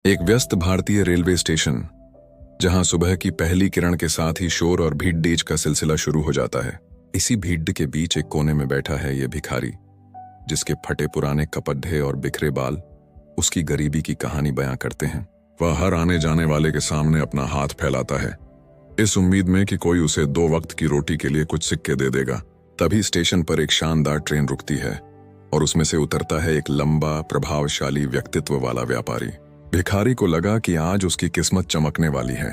एक व्यस्त भारतीय रेलवे स्टेशन, जहां सुबह की पहली किरण के साथ ही शोर और भीड़ डेज का सिलसिला शुरू हो जाता है। इसी भीड़ के बीच एक कोने में बैठा है ये भिखारी, जिसके फटे पुराने कपड़े और बिखरे बाल उसकी गरीबी की कहानी बयां करते हैं। वह हर आने जाने वाले के सामने अपना हाथ फैलाता है, इस उम्मीद में कि कोई उसे 2 वक्त की रोटी के लिए कुछ सिक्के दे देगा। तभी स्टेशन पर एक शानदार ट्रेन रुकती है और उसमें से उतरता है एक लंबा, प्रभावशाली व्यक्तित्व वाला व्यापारी। भिखारी को लगा कि आज उसकी किस्मत चमकने वाली है।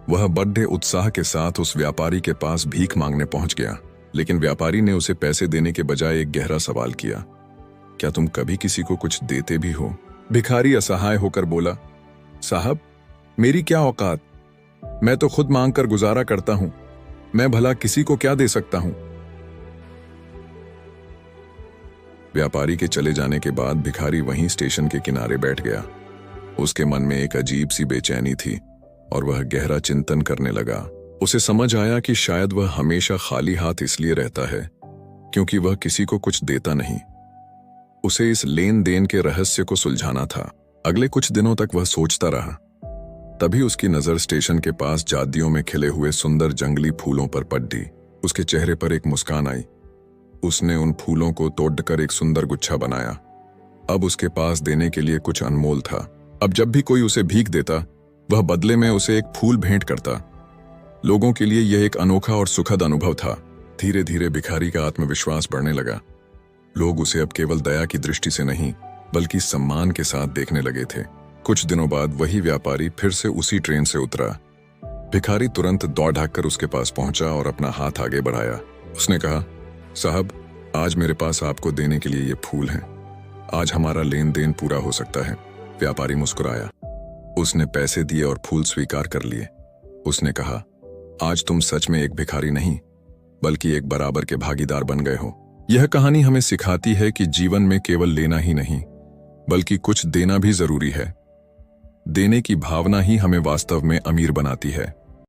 वह बड़े उत्साह के साथ उस व्यापारी के पास भीख मांगने पहुंच गया, लेकिन व्यापारी ने उसे पैसे देने के बजाय एक गहरा सवाल किया, क्या तुम कभी किसी को कुछ देते भी हो? भिखारी असहाय होकर बोला, साहब, मेरी क्या औकात, मैं तो खुद मांग कर गुजारा करता हूं, मैं भला किसी को क्या दे सकता हूं? व्यापारी के चले जाने के बाद भिखारी वहीं स्टेशन के किनारे बैठ गया। उसके मन में एक अजीब सी बेचैनी थी और वह गहरा चिंतन करने लगा। उसे समझ आया कि शायद वह हमेशा खाली हाथ इसलिए रहता है क्योंकि वह किसी को कुछ देता नहीं। उसे इस लेन देन के रहस्य को सुलझाना था। अगले कुछ दिनों तक वह सोचता रहा। तभी उसकी नजर स्टेशन के पास जादियों में खिले हुए सुंदर जंगली फूलों पर पड़ी। उसके चेहरे पर एक मुस्कान आई। उसने उन फूलों को तोड़कर एक सुंदर गुच्छा बनाया। अब उसके पास देने के लिए कुछ अनमोल था। अब जब भी कोई उसे भीख देता, वह बदले में उसे एक फूल भेंट करता। लोगों के लिए यह एक अनोखा और सुखद अनुभव था। धीरे धीरे भिखारी का आत्मविश्वास बढ़ने लगा। लोग उसे अब केवल दया की दृष्टि से नहीं, बल्कि सम्मान के साथ देखने लगे थे। कुछ दिनों बाद वही व्यापारी फिर से उसी ट्रेन से उतरा। भिखारी तुरंत दौड़ भागकर उसके पास पहुंचा और अपना हाथ आगे बढ़ाया। उसने कहा, साहब, आज मेरे पास आपको देने के लिए ये फूल हैं। आज हमारा लेन देन पूरा हो सकता है। व्यापारी मुस्कुराया। उसने पैसे दिए और फूल स्वीकार कर लिए। उसने कहा, आज तुम सच में एक भिखारी नहीं, बल्कि एक बराबर के भागीदार बन गए हो। यह कहानी हमें सिखाती है कि जीवन में केवल लेना ही नहीं, बल्कि कुछ देना भी जरूरी है। देने की भावना ही हमें वास्तव में अमीर बनाती है।